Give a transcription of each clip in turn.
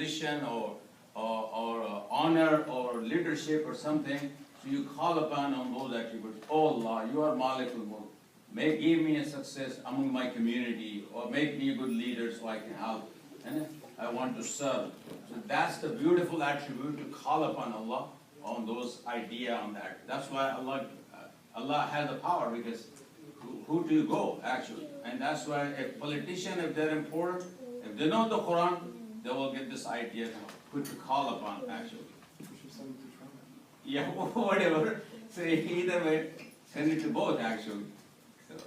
position or honor or leadership or something, so you call upon on those attributes. Oh Allah, you are Malikul Mulk. Give me a success among my community, or make me a good leader so I can help. And I want to serve. So that's the beautiful attribute, to call upon Allah on those idea on that. That's why Allah has the power, because who do you go actually? And that's why a politician, if they're important, if they know the Quran, they will get this idea who to call upon actually. Yeah, whatever. So either way, send it to both actually. So, okay.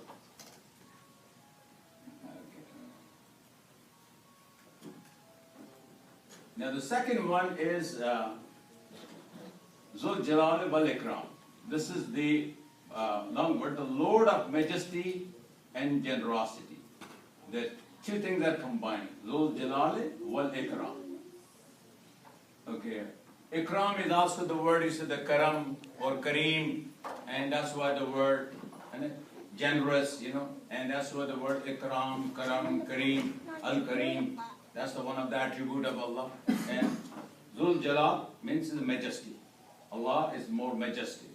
Now the second one is Zul Jalal wal Ikram. This is the long word, the Lord of majesty and generosity. The two things are combined. Zul Jalal wal Ikram. Okay. Ikram is also the word, is the Karam or Kareem, and that's why the word generous, and that's why the word Ikram, Karam, Kareem, Al-Kareem, that's the one of the attribute of Allah. And Zul Jalal means the majesty. Allah is more majestic,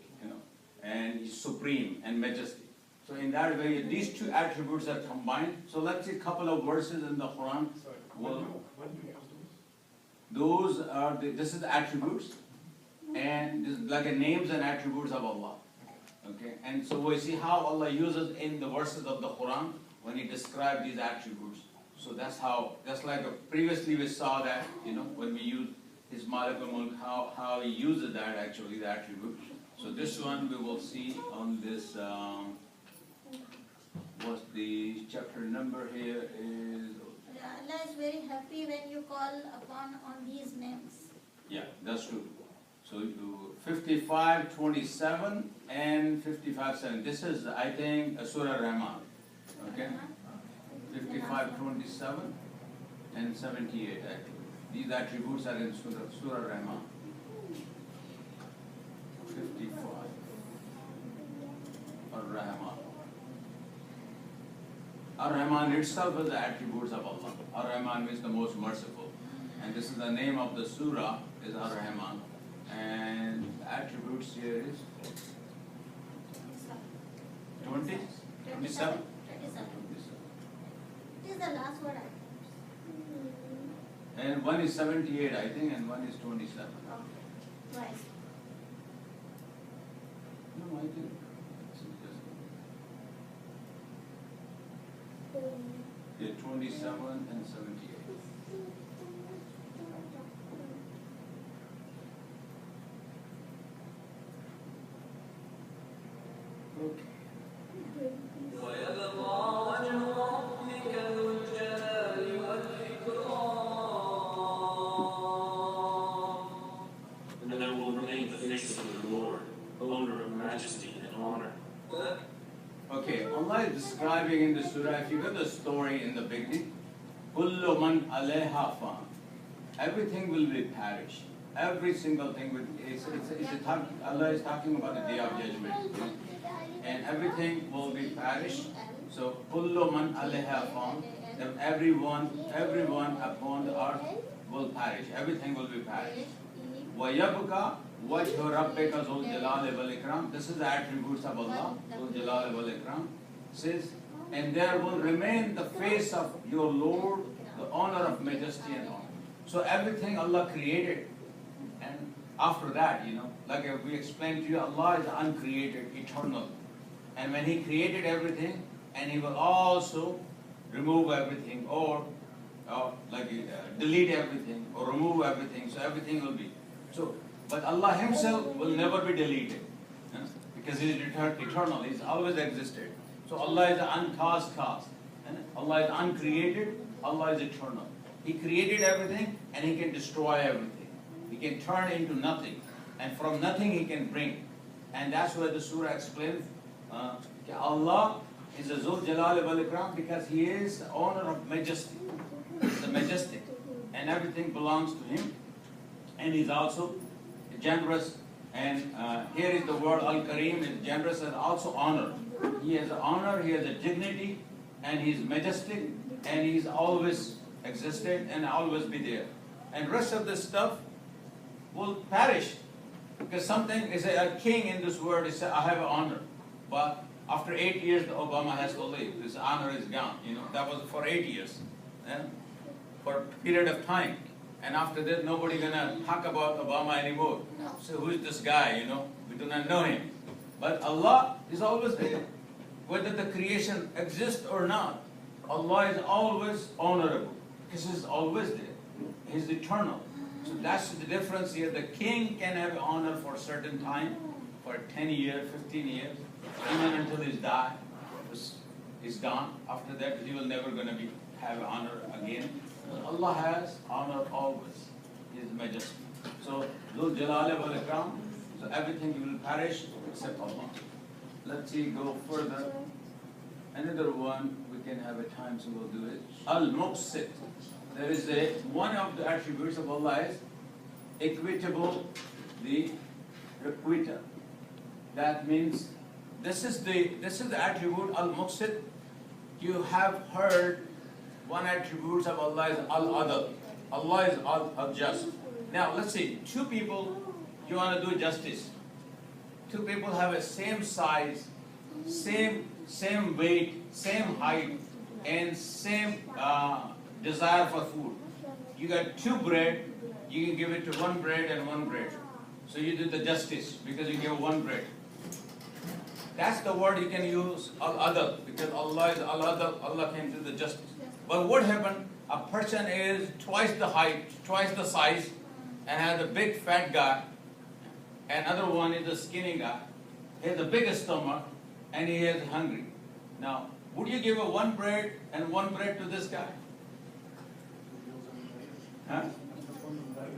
and He's supreme and majestic. So in that way, these two attributes are combined. So let's see a couple of verses in the Quran. Those are this is the attributes, and this is like a names and attributes of Allah. Okay, and so we see how Allah uses in the verses of the Quran when He describes these attributes. So that's how, just like previously we saw that, when we use His Malik al-Mulk, how He uses that actually, the attribute. So this one we will see on this, what's the chapter number here is? Allah is very happy when you call upon on these names. Yeah, that's true. So 55:27 and 55:7. This is, I think, Surah Rahman. Okay? 55:27 and 78 actually. These attributes are in Surah Rahman. 55. Ar-Rahman. Ar-Rahman itself is the attributes of Allah. Ar-Rahman means the most merciful. And this is the name of the surah, is Ar-Rahman. And the attributes here is 20? 27? 27. It is the last word. And one is 78, I think, and one is 27. Okay. Right. No, I think. Yeah, 27 and 78. Okay. And there will remain the face of the Lord, owner of majesty and honor. Okay, Allah is describing in the surah, if you get the story in the beginning, Kullu man alayha fan. Everything will be perished. Every single thing will, Allah is talking about the day of judgment. And everything will be perished. So, Kullu man alayha fan. Everyone upon the earth will perish. Everything will be perished. وَيَبْقَى وَجْهُ رَبِّكَ ذُو الْجَلَالِ وَالْإِكْرَامِ. This is the attributes of Allah, ذُو الْجَلَالِ وَالْإِكْرَامِ. Says, and there will remain the face of your Lord, the honor of majesty and honor. So everything Allah created, and after that, like we explained to you, Allah is uncreated, eternal. And when He created everything, and He will also remove everything, or delete everything, or remove everything, so everything will be. So, but Allah Himself will never be deleted, because He is eternal, He's always existed. So Allah is uncaused cause. Allah is uncreated, Allah is eternal. He created everything, and He can destroy everything. He can turn into nothing, and from nothing He can bring. And that's why the surah explains, Allah is a Zul Jalal wal Ikram, because He is the owner of majesty. He's the majestic, and everything belongs to Him. And He's also generous, and here is the word Al-Kareem, is generous and also honor. He has honor, He has a dignity, and He's majestic, and He's always existed and always be there. and rest of this stuff will perish. Because something is a king in this world is I have an honor, but after 8 years Obama has to leave. This honor is gone. That was for 8 years, for a period of time, and after that nobody gonna talk about Obama anymore. So who is this guy? We do not know him, but Allah is always there, whether the creation exists or not. Allah is always honorable because He's always there. He's eternal. So that's the difference here. The king can have honor for a certain time, for 10 years, 15 years, even until he's died. He's gone. After that, he will never gonna have honor again. Allah has honor always. His majesty. So Dhul Jalali wal Ikram. So everything will perish except Allah. Let's see, go further. Another one we can have a time, so we'll do it. Al-Muqsit. There is one of the attributes of Allah is equitable, the requital. That means this is the attribute Al-Muqsit. You have heard one attribute of Allah is Al-Adl. Allah is Al-Just. Now let's see, two people, you want to do justice. Two people have a same size, same weight, same height, and same desire for food. You got two bread, you can give it to one bread and one bread. So you did the justice because you give one bread. That's the word you can use, Al-Adl, because Allah is Al-Adl, Allah can do the justice. But what happened? A person is twice the height, twice the size, and has a big fat guy. Another one is a skinny guy. He has a bigger stomach, and he is hungry. Now, would you give one bread and one bread to this guy? Huh?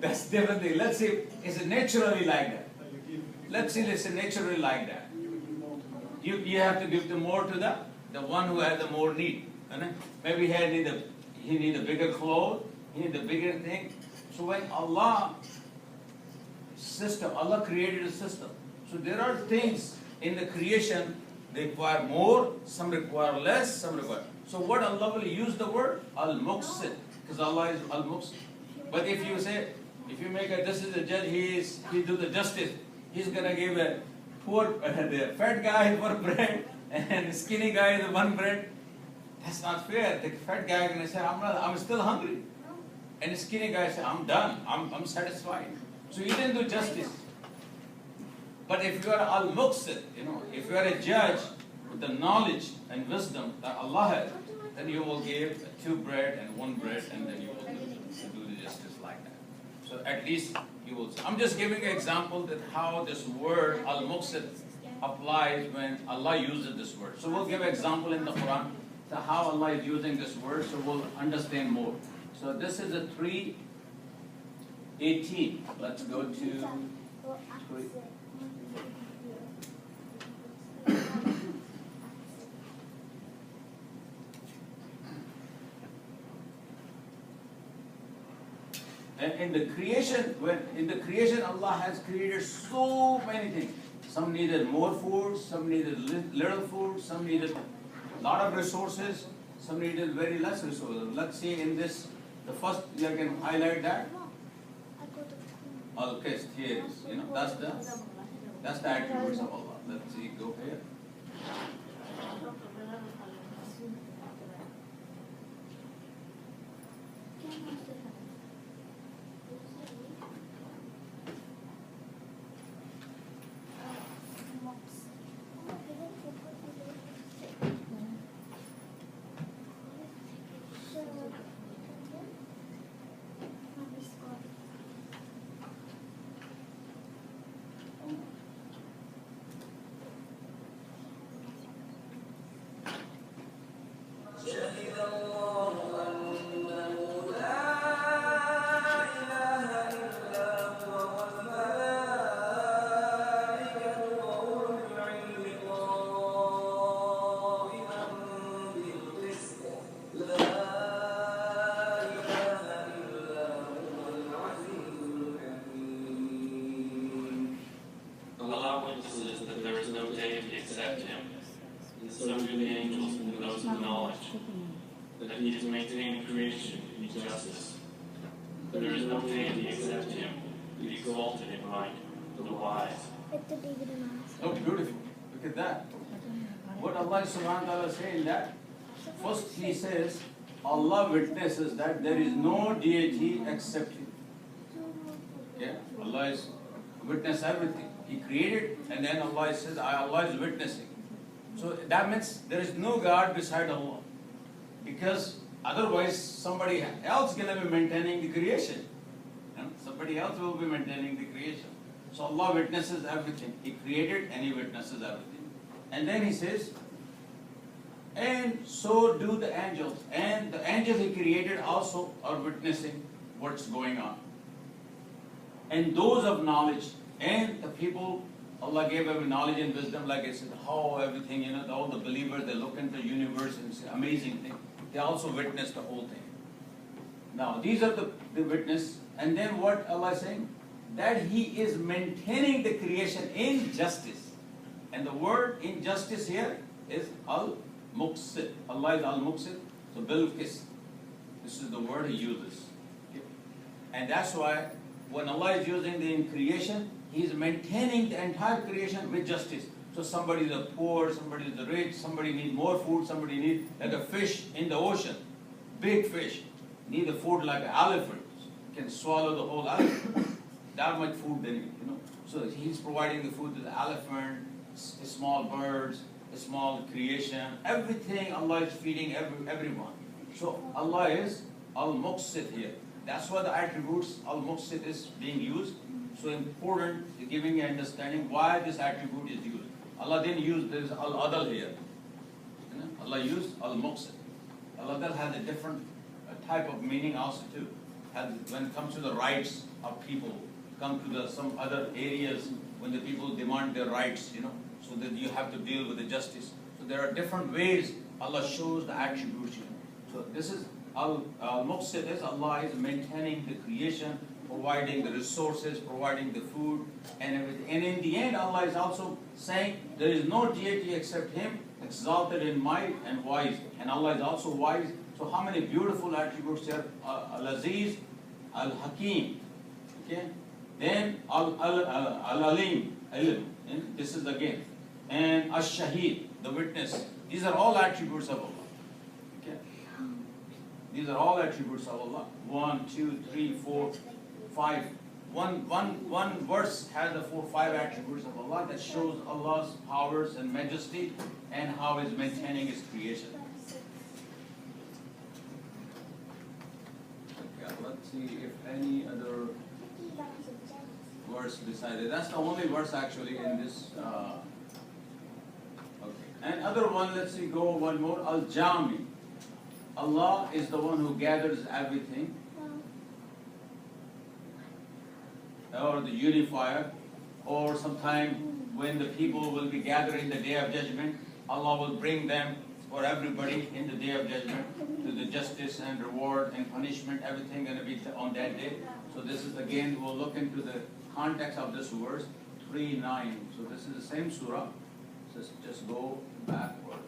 That's different thing. Let's see, is it naturally like that? Let's see, it's naturally like that. You have to give the more to the one who has the more need. Maybe he need a bigger clothes, he need a bigger thing. So when Allah created a system. So there are things in the creation, they require more, some require less, some require. So what Allah will use the word? Al-Muqsit, because Allah is Al-Muqsit. But if you say, if you make this is a judge, he do the justice, he's gonna give a poor, the fat guy one bread, and the skinny guy the one bread. That's not fair. The fat guy is gonna say, I'm still hungry. And the skinny guy say, I'm done, I'm satisfied. So you didn't do justice. But if you are Al-Muqsit, if you are a judge with the knowledge and wisdom that Allah has, then you will give two bread and one bread, and then you will do the justice like that. So at least you will. I'm just giving an example that how this word Al-Muqsit applies when Allah uses this word. So we'll give an example in the Quran to how Allah is using this word, so we'll understand more. So this is a 3:18. Let's go to 3. And in the creation, Allah has created so many things. Some needed more food, some needed little food, some needed a lot of resources, some needed very less resources. Let's see in this, the first, you can highlight that. Okay, here it is. That's the attributes of Allah. Let's see, go here. There is no deity except him, the exalted in might, the wise. Oh, beautiful. Look at that. What Allah subhanahu wa ta'ala is saying that? First He says, Allah witnesses that there is no deity except Him. Yeah, Allah is witness everything. He created, and then Allah says, Allah is witnessing. So that means there is no God beside Allah. Because otherwise somebody else is going to be maintaining the creation. You know, somebody else will be maintaining the creation. So Allah witnesses everything. He created and He witnesses everything. And then He says, and so do the angels. And the angels He created also are witnessing what's going on. And those of knowledge and the people, Allah gave them knowledge and wisdom, like I said, how everything, you know, all the believers, they look into the universe and it's an amazing thing. They also witness the whole thing. Now, these are the witness. And then what Allah is saying? That He is maintaining the creation in justice. And the word injustice here is Al-Muqsid. Allah is Al-Muqsid. So Bilqis. This is the word He uses. Okay? And that's why when Allah is using the in creation, He is maintaining the entire creation with justice. So somebody is poor, somebody is rich, somebody needs more food, somebody needs like a fish in the ocean, big fish, need a food like an elephant, can swallow the whole elephant. That much food they need, you know. So He's providing the food to the elephant, small birds, small creation, everything Allah is feeding everyone. So Allah is Al-Muqsid here. That's why the attributes Al-Muqsid is being used. So important, giving an understanding why this attribute is used. Allah didn't use this Al-Adl here. You know? Allah used Al-Muqsid. Al-Adl has a different type of meaning also too. When it comes to the rights of people, come to some other areas when the people demand their rights, you know, so that you have to deal with the justice. So there are different ways Allah shows the attributes. So this is Al-Muqsid is Allah is maintaining the creation, providing the resources, providing the food and everything. And in the end, Allah is also saying there is no deity except Him, exalted in might and wise. And Allah is also wise. So how many beautiful attributes here? Al-Aziz, Al-Hakim. Okay? Then Al-Alim, Ilm. And this is again. And Ash-Shahid, the witness. These are all attributes of Allah. Okay? These are all attributes of Allah. 1, 2, 3, 4, 5. One verse has the 4, 5 attributes of Allah that shows Allah's powers and majesty and how He's maintaining His creation. Okay, let's see if any other verse beside it. That's the only verse actually in this. Okay. And other one, let's see, go one more. Al-Jami. Allah is the one who gathers everything. Or the unifier, or sometime when the people will be gathered in the Day of Judgment, Allah will bring them for everybody in the Day of Judgment to the justice and reward and punishment, everything going to be on that day. So this is again, we'll look into the context of this verse, 3:9. So this is the same surah, so just go backward.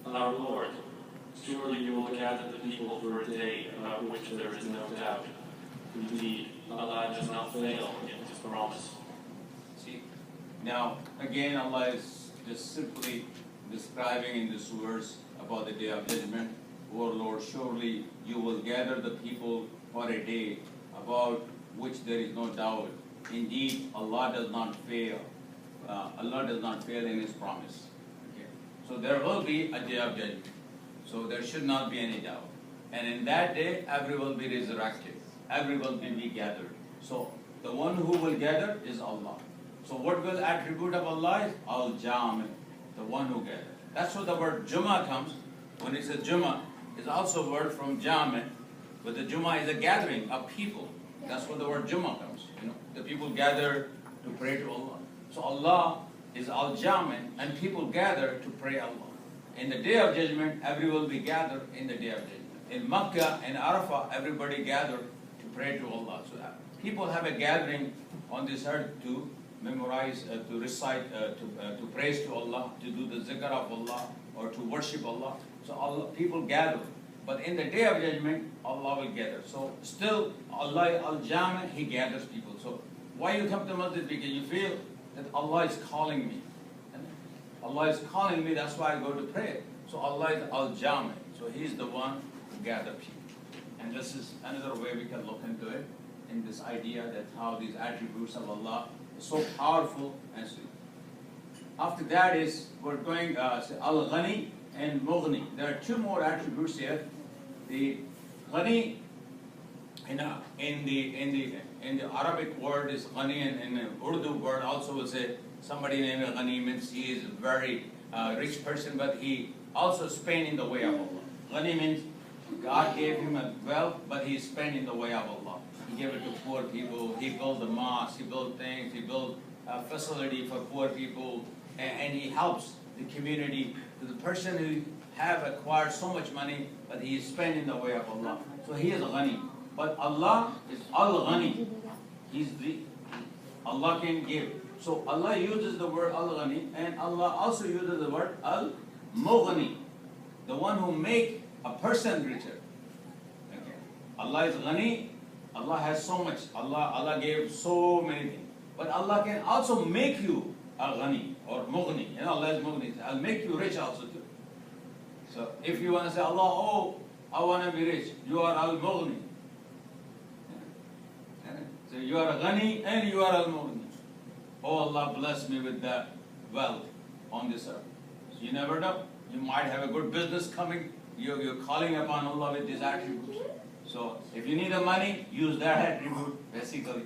Our Lord, surely you will gather the people for a day about which there is no doubt. Indeed, Allah does not fail in His promise. See, now again Allah is just simply describing in this verse about the Day of Judgment. O Lord, surely you will gather the people for a day about which there is no doubt. Indeed, Allah does not fail. Allah does not fail in His promise. Okay. So there will be a Day of Judgment. So there should not be any doubt. And in that day, everyone will be resurrected. Everyone will be gathered. So the one who will gather is Allah. So what will attribute of Allah is Al-Jami, the one who gathers. That's where the word Jummah comes. When it says Jummah, it's also a word from Jami, but the Jummah is a gathering of people. That's where the word Jummah comes. You know, the people gather to pray to Allah. So Allah is Al-Jami, and people gather to pray Allah. In the Day of Judgment, everyone will be gathered in the Day of Judgment. In Makkah and Arafah, everybody gathered to pray to Allah. So people have a gathering on this earth to memorize, to recite, to praise to Allah, to do the zikr of Allah, or to worship Allah. So Allah, people gather. But in the Day of Judgment, Allah will gather. So still, Allah Al-Jami, He gathers people. So why you come to masjid? Because you feel that Allah is calling me. Allah is calling me, that's why I go to pray. So Allah is Al-Jami. So He is the one who gathers people. And this is another way we can look into it, in this idea that how these attributes of Allah are so powerful and sweet. After that is, we're going Al-Ghani and Mughni. There are two more attributes here. The Ghani in the Arabic word is Ghani, and in the Urdu word also will say somebody named Ghani means he is a very rich person, but he also spent in the way of Allah. Ghani means God gave him a wealth, but he spent in the way of Allah. He gave it to poor people. He built the mosque. He built things. He built a facility for poor people, and he helps the community. To the person who have acquired so much money, but he is spent in the way of Allah. So he is Ghani. But Allah is Al-Ghani. He's the Allah can give. So Allah uses the word Al-Ghani, and Allah also uses the word Al-Mughni, the one who make a person richer. Okay. Allah is Ghani. Allah has so much. Allah gave so many things. But Allah can also make you a Ghani or Mughni. You know, Allah is Mughni. I'll make you rich also too. So if you want to say, Allah, oh, I want to be rich, you are Al-Mughni. So you are a Ghani and you are Al-Mughni. Oh, Allah bless me with that wealth on this earth. So you never know. You might have a good business coming. You're calling upon Allah with these attributes. So if you need the money, use that attribute, basically.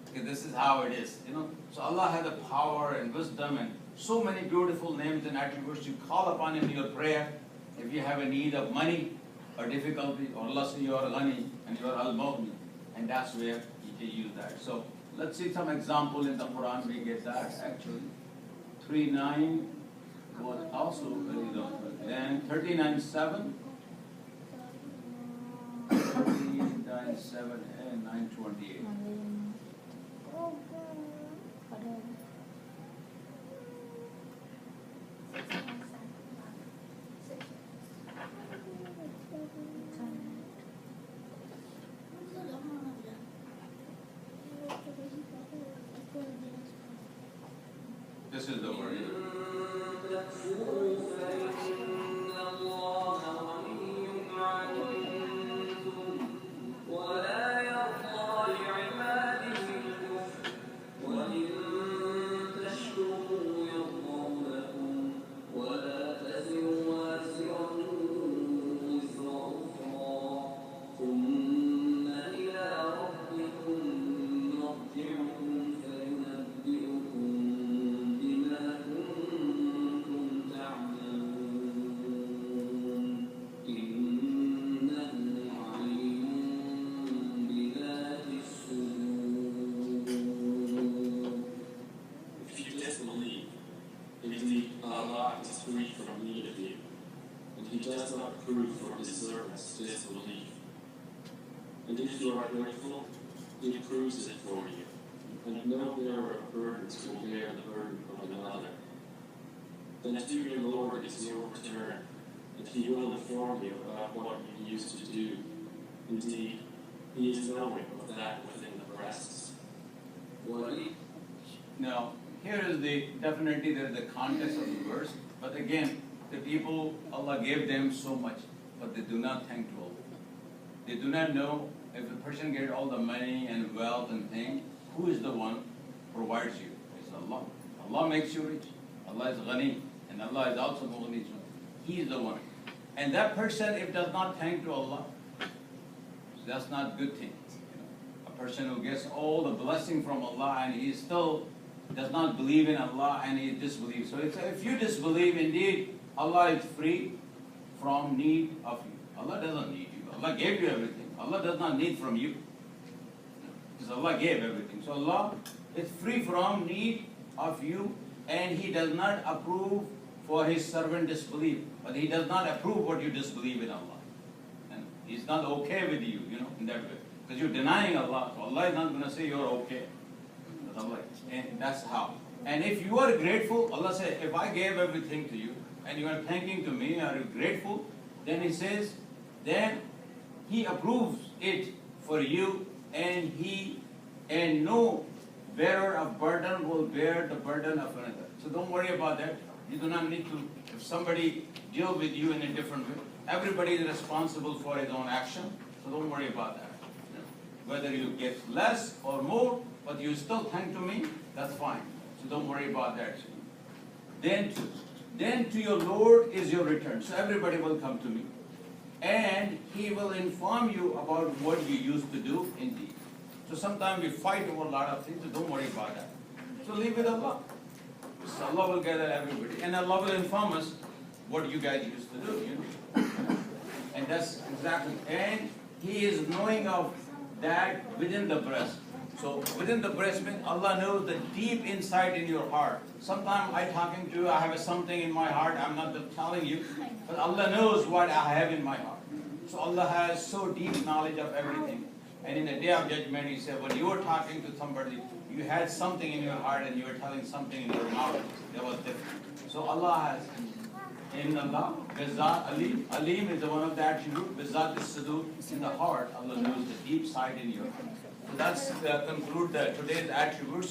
Because this is how it is, you know. So Allah has the power and wisdom and so many beautiful names and attributes you call upon in your prayer. If you have a need of money or difficulty, or Allah say you are Ghani and you are Al-Mughni, and that's where you can use that. So let's see some example in the Quran. We get that actually. 3:9 was also very long. Then 39:7. 39:7 and 9:28. This is the word. And if you are grateful, He proves it for you. And no bearer of burdens will bear the burden of another. Then to your Lord is your return, and He will inform you about what you used to do. Indeed, He is knowing of that within the breasts. Now, here is definitely the context of the verse, but again, the people, Allah gave them so much, but they do not thank to Allah. They do not know if a person gets all the money and wealth and things, who is the one who provides you? It's Allah. Allah makes you rich. Allah is Ghani, and Allah is also Mughni. He is the one. And that person, if does not thank to Allah, that's not good thing. You know, a person who gets all the blessing from Allah and he still does not believe in Allah and he disbelieves. So if you disbelieve, indeed, Allah is free from need of you. Allah doesn't need you. Allah gave you everything. Allah does not need from you. Because Allah gave everything. So Allah is free from need of you, and He does not approve for His servant disbelief. But He does not approve what you disbelieve in Allah. And He's not okay with you, in that way. Because you're denying Allah. So Allah is not going to say you're okay. That's Allah. And that's how. And if you are grateful, Allah says, if I gave everything to you, and you are thanking to me, are you grateful? Then He says, then He approves it for you, and no bearer of burden will bear the burden of another. So don't worry about that. You do not need to, if somebody deals with you in a different way, everybody is responsible for his own action, so don't worry about that. Whether you get less or more, but you still thank to me, that's fine. So don't worry about that. Then to your Lord is your return. So everybody will come to me. And He will inform you about what you used to do indeed. So sometimes we fight over a lot of things, so don't worry about that. So leave it Allah. So Allah will gather everybody. And Allah will inform us what you guys used to do, And that's exactly. And He is knowing of that within the breast. So within the breast means Allah knows the deep inside in your heart. Sometimes I talking to you, I have something in my heart, I'm not telling you, but Allah knows what I have in my heart. So Allah has so deep knowledge of everything. And in the day of judgment, He said, when you were talking to somebody, you had something in your heart and you were telling something in your mouth that was different. So Allah has, in Allah, Bizzat Alim. Alim is the one of the attribute. Bizzat is Sudur, in the heart. Allah knows the deep side in your heart. So that's conclude today's attributes.